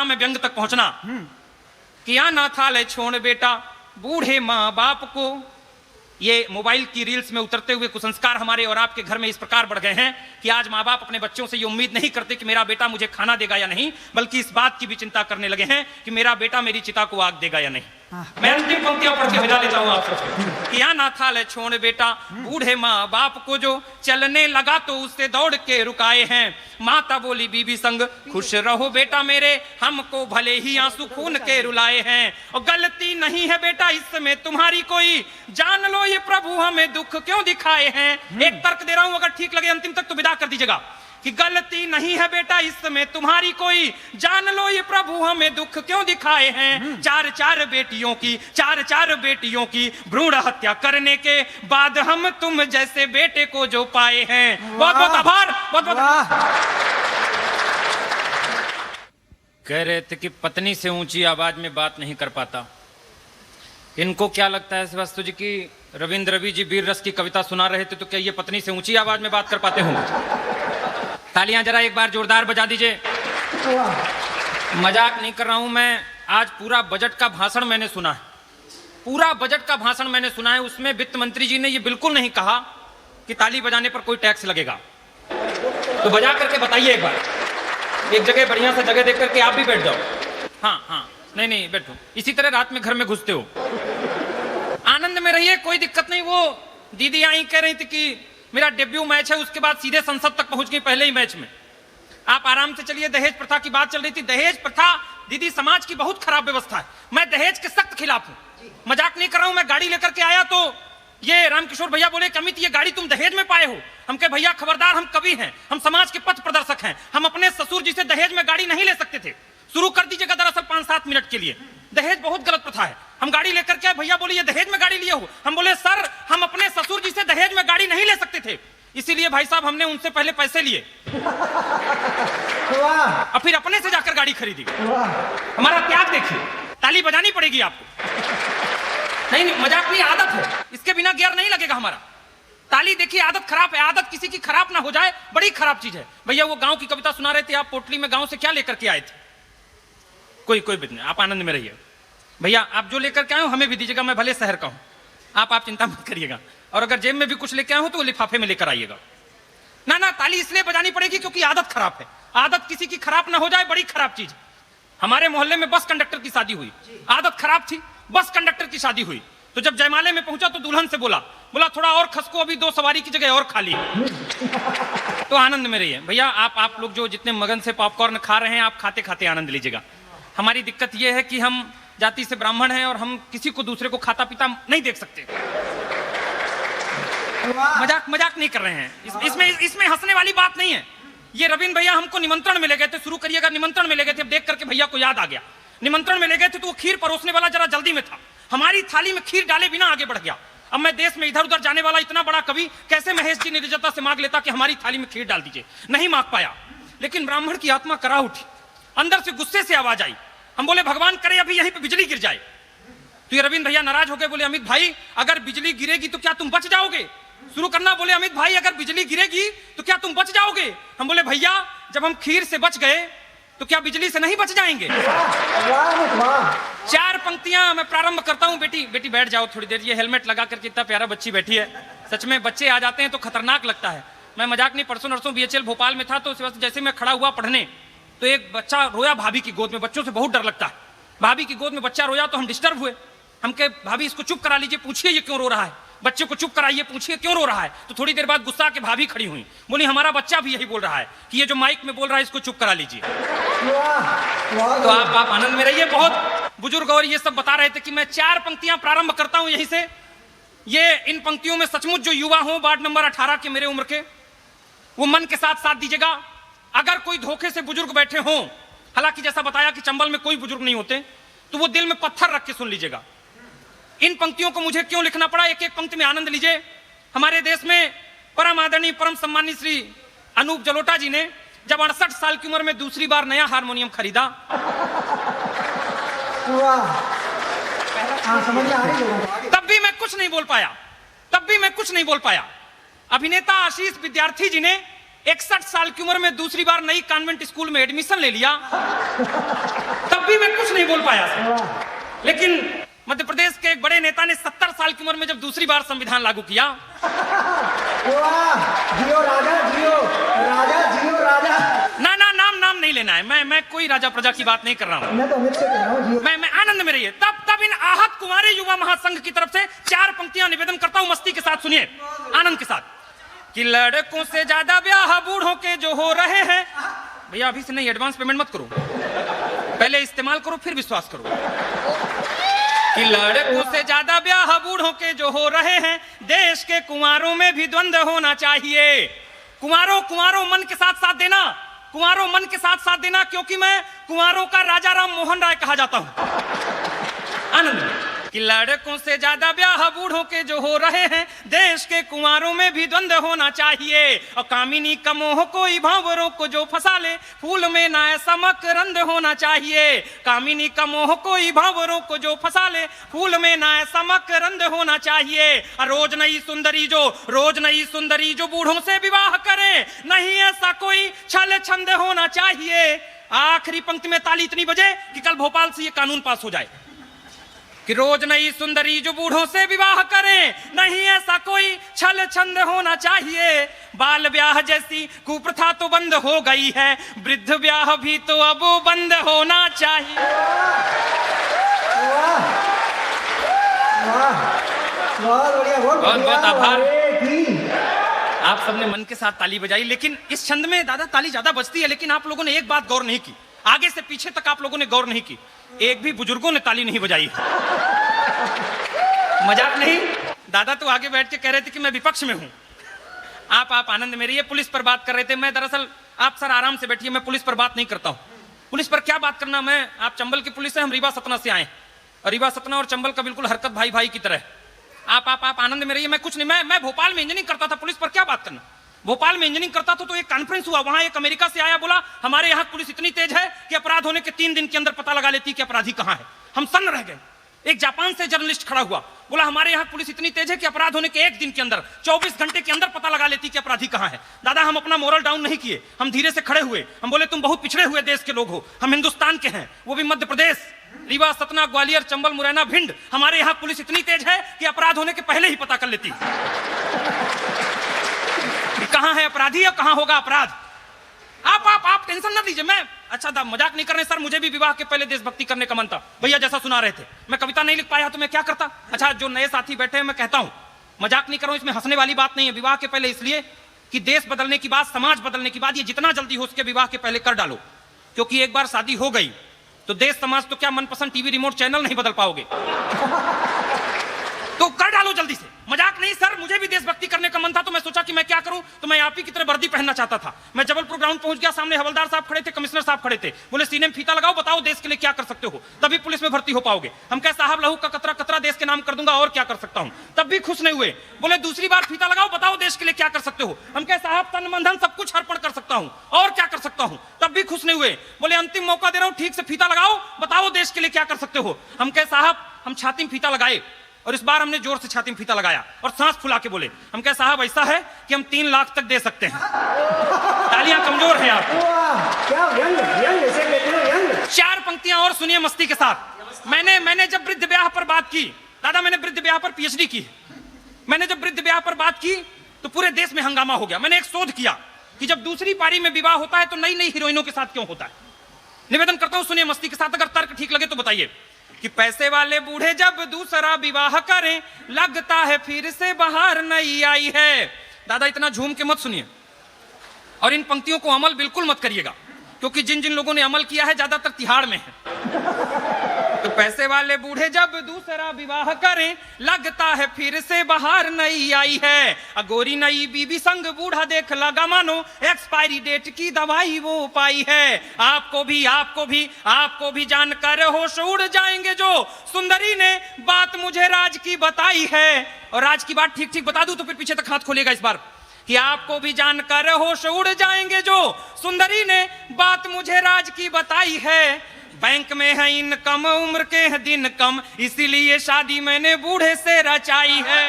में व्यंग तक पहुंचना। किया ना था ले छोड़ बेटा बूढ़े माँ बाप को। ये मोबाइल की रील्स में उतरते हुए कुसंस्कार हमारे और आपके घर में इस प्रकार बढ़ गए हैं कि आज माँ बाप अपने बच्चों से ये उम्मीद नहीं करते कि मेरा बेटा मुझे खाना देगा या नहीं, बल्कि इस बात की भी चिंता करने लगे हैं कि मेरा बेटा मेरी चिता को आग देगा या नहीं। मैं अंतिम पंक्तियां पढ़ के विदा लेता हूं आप सबसे। किया ना था ले छोड़ बेटा बूढ़े माँ बाप को, जो चलने लगा तो उससे दौड़ के रुकाए हैं। माता बोली बीबी संग खुश रहो बेटा मेरे, हमको भले ही आंसू खून के रुलाए हैं। और गलती नहीं है बेटा इसमें तुम्हारी कोई, जान लो ये प्रभु हमें दुख क्यों दिखाए हैं। एक तर्क दे रहा हूं, अगर ठीक लगे अंतिम तक तो विदा कर दीजिएगा कि गलती नहीं है बेटा इसमें तुम्हारी कोई, जान लो ये प्रभु हमें दुख क्यों दिखाए हैं। चार चार बेटियों की भ्रूण हत्या करने के बाद हम तुम जैसे बेटे को जो पाए हैं। बहुत बहुत आभार। बहुत बहुत कह रहे थे कि पत्नी से ऊंची आवाज में बात नहीं कर पाता। इनको क्या लगता है श्रीवास्तव जी की रविंद्र रवि जी वीर रस की कविता सुना रहे थे तो क्या ये पत्नी से ऊंची आवाज में बात कर पाते होंगे? तालियां जरा एक बार जोरदार बजा दीजिए। मजाक नहीं कर रहा हूं मैं। आज पूरा बजट का भाषण मैंने सुना है, पूरा बजट का भाषण मैंने सुना है। उसमें वित्त मंत्री जी ने ये बिल्कुल नहीं कहा कि ताली बजाने पर कोई टैक्स लगेगा। तो बजा करके बताइए एक बार, एक जगह बढ़िया सा जगह देख करके आप भी बैठ जाओ। हाँ हाँ, नहीं बैठो। इसी तरह रात में घर में घुसते हो, आनंद में रहिए, कोई दिक्कत नहीं। वो दीदी आई कह रही थी कि मेरा डेब्यू मैच है, उसके बाद सीधे संसद तक पहुंच गई पहले ही मैच में। आप आराम से चलिए। दहेज प्रथा की बात चल रही थी। दहेज प्रथा दीदी समाज की बहुत खराब व्यवस्था है। मैं दहेज के सख्त खिलाफ हूं, मजाक नहीं कर रहा हूं। मैं गाड़ी लेकर के आया तो ये रामकिशोर भैया बोले कि अमित ये गाड़ी तुम दहेज में पाए हो। हम कहे भैया खबरदार, हम कवि हैं, हम समाज के पथ प्रदर्शक हैं, हम अपने ससुर जी से दहेज में गाड़ी नहीं ले सकते थे। शुरू कर दीजिएगा दरअसल 5-7 मिनट के लिए। दहेज बहुत गलत प्रथा है। हम गाड़ी लेकर के भैया बोले ये दहेज में गाड़ी लिए हो। हम बोले सर हम अपने ससुर जी से दहेज में गाड़ी नहीं ले सकते थे, इसीलिए भाई साहब हमने उनसे पहले पैसे लिए और फिर अपने से जाकर गाड़ी खरीदी। हमारा त्याग देखिए। ताली बजानी पड़ेगी आपको। नहीं मजाक नहीं, आदत है, इसके बिना गियर नहीं लगेगा हमारा। ताली देखिए, आदत खराब है। आदत किसी की खराब ना हो जाए, बड़ी खराब चीज है। भैया वो गांव की कविता सुना रहे थे, आप पोटली में गांव से क्या लेकर के आए थे? कोई बात नहीं, आप आनंद में रहिए। भैया आप जो लेकर के आए हो हमें भी दीजिएगा, मैं भले शहर का हूं, आप चिंता मत करिएगा। और अगर जेब में भी कुछ लेके आए हो तो वो लिफाफे में लेकर आइएगा। ना ताली इसलिए बजानी पड़ेगी क्योंकि आदत खराब है। आदत किसी की खराब ना हो जाए, बड़ी खराब चीज। हमारे मोहल्ले में बस कंडक्टर की शादी हुई, आदत खराब थी, बस कंडक्टर की शादी हुई। तो जब जयमाले में पहुंचा तो दुल्हन से बोला थोड़ा और खसको, अभी 2 सवारी की जगह और खाली है। तो आनंद में रहिए भैया। आप लोग जो जितने मगन से पॉपकॉर्न खा रहे हैं, आप खाते खाते आनंद लीजिएगा। हमारी दिक्कत यह है कि हम जाति से ब्राह्मण हैं और हम किसी को दूसरे को खाता पीता नहीं देख सकते। मजाक नहीं कर रहे हैं। इसमें हंसने वाली बात नहीं है। ये रविंद्र भैया हमको निमंत्रण में ले गए थे, शुरू करिएगा। निमंत्रण में ले गए थे, देख करके भैया को याद आ गया। निमंत्रण में ले गए थे तो वो खीर परोसने वाला जरा जल्दी में था, हमारी थाली में खीर डाले बिना आगे बढ़ गया। अब मैं देश में इधर उधर जाने वाला इतना बड़ा कवि कैसे महेश जी निर्जता से मांग लेता कि हमारी थाली में खीर डाल दीजिए? नहीं मांग पाया। लेकिन ब्राह्मण की आत्मा करा उठी, अंदर से गुस्से से आवाज आई। हम बोले भगवान करे अभी यहीं पे बिजली गिर जाए। तो ये रविंद्र भैया नाराज हो गए, बोले अमित भाई अगर बिजली गिरेगी तो क्या तुम बच जाओगे? शुरू करना, बोले अमित भाई अगर बिजली गिरेगी तो क्या तुम बच जाओगे? हम बोले भैया जब हम खीर से बच गए तो क्या बिजली से नहीं बच जाएंगे? 4 पंक्तियां मैं प्रारंभ करता हूं। बेटी बैठ जाओ थोड़ी देर। ये हेलमेट लगा करके इतना प्यारा बच्ची बैठी है। सच में बच्चे आ जाते हैं तो खतरनाक लगता है। मैं मजाक नहीं, परसों नरसों BHL भोपाल में था तो जैसे मैं खड़ा हुआ पढ़ने तो एक बच्चा रोया भाभी की गोद में। बच्चों से बहुत डर लगता है। भाभी की गोद में बच्चा रोया तो हम डिस्टर्ब हुए। हम कहे भाभी इसको चुप करा लीजिए, पूछिए ये क्यों रो रहा है। बच्चे को चुप कराइए, पूछिए क्यों रो रहा है। तो थोड़ी देर बाद गुस्सा के भाभी खड़ी हुई, बोली हमारा बच्चा भी यही बोल रहा है कि ये जो माइक में बोल रहा है इसको चुप करा लीजिए। तो आप आनंद में रहिए। बहुत बुजुर्ग और ये सब बता रहे थे कि मैं 4 पंक्तियां प्रारंभ करता हूं यहीं से। ये इन पंक्तियों में सचमुच जो युवा हो वार्ड नंबर 18 के मेरे उम्र के, वो मन के साथ दीजिएगा। अगर कोई धोखे से बुजुर्ग बैठे हों, हालांकि जैसा बताया कि चंबल में कोई बुजुर्ग नहीं होते, तो वो दिल में पत्थर रख के सुन लीजिएगा। इन पंक्तियों को मुझे क्यों लिखना पड़ा, एक एक पंक्ति में आनंद लीजिए। हमारे देश में परम आदरणीय परम सम्मानित श्री अनूप जलोटा जी ने जब 68 साल की उम्र में दूसरी बार नया हारमोनियम खरीदा, तब भी मैं कुछ नहीं बोल पाया। अभिनेता आशीष विद्यार्थी जी ने 61 साल की उम्र में दूसरी बार नई कॉन्वेंट स्कूल में एडमिशन ले लिया। भी मैं कुछ नहीं बोल पाया सर। लेकिन मध्य प्रदेश के एक बड़े नेता ने 70 साल की उम्र में जब दूसरी बार संविधान लागू किया, जियो राजा, जियो राजा, जियो राजा। ना नाम नहीं लेना है, मैं कोई राजा प्रजा की बात नहीं कर रहा हूँ, मैं तो अमित से कह रहा हूँ, जियो। मैं आनंद में रहिए। तब इन आहत कुंवारे युवा महासंघ की तरफ से 4 पंक्तियां निवेदन करता हूं, मस्ती के साथ सुनिए, आनंद के साथ। कि लड़कों से ज्यादा ब्याह बूढ़ों के जो हो रहे हैं, भैया अभी से नहीं, एडवांस पेमेंट मत करो, पहले इस्तेमाल करो फिर विश्वास करो। कि लड़कों से ज्यादा ब्याह बूढ़ों के जो हो रहे हैं, देश के कुंवारों में भी द्वंद्व होना चाहिए। कुंवारों मन के साथ साथ देना, कुंवारों मन के साथ साथ देना, क्योंकि मैं कुंवारों का राजा राम मोहन राय कहा जाता हूं। आनंद। कि लड़कों से ज्यादा ब्याह बूढ़ों के जो हो रहे हैं, देश के कुंवारों में भी द्वंद्व होना चाहिए। और कामिनी का मोह कोई भांवरों को जो फंसा ले, फूल में ना ऐसा मकरंद होना चाहिए। कामिनी का मोह कोई भांवरों को जो फंसा ले, फूल में ना ऐसा मकरंद होना चाहिए। और रोज नई सुंदरी जो बूढ़ों से विवाह करे, नहीं ऐसा कोई छल छंद होना चाहिए। आखिरी पंक्ति में ताली इतनी बजे कि कल भोपाल से ये कानून पास हो जाए कि रोज नई सुंदरी जो बूढ़ों से विवाह करें, नहीं ऐसा कोई छल छंद होना चाहिए। बाल ब्याह जैसी कुप्रथा तो बंद हो गई है, वृद्ध ब्याह भी तो अब बंद होना चाहिए। बहुत बहुत आभार, आप सबने मन के साथ ताली बजाई। लेकिन इस छंद में दादा ताली ज्यादा बजती है, लेकिन आप लोगों ने एक बात गौर नहीं की, आगे से पीछे तक आप लोगों ने गौर नहीं की, एक भी बुजुर्गों ने ताली नहीं बजाई। मजाक नहीं, दादा तो आगे बैठ के कह रहे थे कि मैं विपक्ष में हूं, आप आनंद में रहिए। पुलिस पर बात कर रहे थे, मैं दरअसल, आप सर आराम से बैठिए, मैं पुलिस पर बात नहीं करता हूं। पुलिस पर क्या बात करना, आप चंबल की पुलिस है, हम रीवा सतना से आए, और रीवा सतना और चंबल का बिल्कुल हरकत भाई भाई की तरह। आप आनंद में रहिए, मैं कुछ नहीं, मैं भोपाल में इंजीनियरिंग करता था, पुलिस पर क्या बात करना। भोपाल में इंजीनियरिंग करता था तो एक कॉन्फ्रेंस हुआ, वहां एक अमेरिका से आया, बोला हमारे यहाँ पुलिस इतनी तेज है कि अपराध होने के 3 दिन के अंदर पता लगा लेती कि अपराधी कहां है। हम सन्न रह गए। एक जापान से जर्नलिस्ट खड़ा हुआ, बोला हमारे यहाँ पुलिस इतनी तेज है कि अपराध होने के 1 दिन के अंदर 24 घंटे के अंदर पता लगा लेती कि अपराधी कहां है। दादा हम अपना मोरल डाउन नहीं किए, हम धीरे से खड़े हुए, हम बोले तुम बहुत पिछड़े हुए देश के लोग हो, हम हिंदुस्तान के हैं, वो भी मध्य प्रदेश, रीवा सतना ग्वालियर चंबल मुरैना भिंड, हमारे यहाँ पुलिस इतनी तेज है कि अपराध होने के पहले ही पता कर लेती कहां है अपराधी और कहां होगा अपराध। आप टेंशन ना लीजिए, मैं अच्छा मजाक नहीं कर रहे सर, मुझे भी विवाह के पहले देशभक्ति करने का मन था, भैया जैसा सुना रहे थे। मैं कविता नहीं लिख पाया तो मैं क्या करता। अच्छा जो नए साथी बैठे हैं, मैं कहता हूं, मजाक नहीं कर रहा हूं, इसमें हंसने वाली बात नहीं है। विवाह के पहले इसलिए कि देश बदलने की बात, समाज बदलने की बात, ये जितना जल्दी हो सके विवाह के पहले कर डालो, क्योंकि एक बार शादी हो गई तो देश समाज तो क्या मनपसंद टीवी रिमोट चैनल नहीं बदल पाओगे, तो कर डालो जल्दी से। मजाक नहीं सर, मुझे भी देशभक्ति करने का मन था, तो मैं सोचा कि मैं क्या करूं, तो मैं आप ही की तरह वर्दी पहनना चाहता था। मैं जबलपुर ग्राउंड पहुंच गया, सामने हवलदार साहब खड़े थे, कमिश्नर साहब खड़े थे, बोले सीने में फीता लगाओ, बताओ देश के लिए क्या कर सकते हो, तभी पुलिस में भर्ती हो पाओगे। हम कहे साहब लहू का कतरा कतरा देश के नाम कर दूंगा, और क्या कर सकता हूं, तब भी खुश नहीं हुए। बोले दूसरी बार फीता लगाओ, बताओ देश के लिए क्या कर सकते हो। हम कहे साहब तन मन धन सब कुछ अर्पण कर सकता हूं, और क्या कर सकता हूं, तब भी खुश नहीं हुए। बोले अंतिम मौका दे रहा हूं, ठीक से फीता लगाओ, बताओ देश के लिए क्या कर सकते हो। हम कहे साहब हम छाती में फीता लगाए, और इस बार हमने जोर से छाती में फीता लगाया और सांस फुला के बोले, हम कहे साहब ऐसा है कि हम 3 लाख तक दे सकते हैं। तालियां कमजोर हैं आप। क्या व्यंग 4 पंक्तियां और सुनिए मस्ती के साथ। मैंने जब वृद्ध ब्याह पर बात की, दादा मैंने वृद्ध ब्याह पर पीएचडी की, मैंने जब वृद्ध ब्याह पर बात की तो पूरे देश में हंगामा हो गया। मैंने एक शोध किया कि जब दूसरी पारी में विवाह होता है तो नई नई हीरोइनों के साथ क्यों होता है। निवेदन करता हूं सुनिए मस्ती के साथ, अगर तर्क ठीक लगे तो बताइए। कि पैसे वाले बूढ़े जब दूसरा विवाह करें, लगता है फिर से बाहर नहीं आई है। दादा इतना झूम के मत सुनिए, और इन पंक्तियों को अमल बिल्कुल मत करिएगा, क्योंकि जिन जिन लोगों ने अमल किया है ज्यादातर तिहाड़ में है। तो पैसे वाले बूढ़े जब दूसरा विवाह करें, लगता है फिर से बाहर नहीं आई है। अगोरी नई बीबी संग बूढ़ा देख लगा मानो, एक्सपायरी डेट की दवाई वो पाई है। आपको भी जानकर होश उड़ जाएंगे जो सुंदरी ने बात मुझे राज की बताई है। और राज की बात ठीक ठीक बता दूं तो फिर पीछे तक हाथ खोलेगा इस बार, कि आपको भी जानकर होश उड़ जाएंगे जो सुंदरी ने बात मुझे राज की बताई है। बैंक में है इनकम, उम्र के हैं दिन कम, इसीलिए शादी मैंने बूढ़े से रचाई है।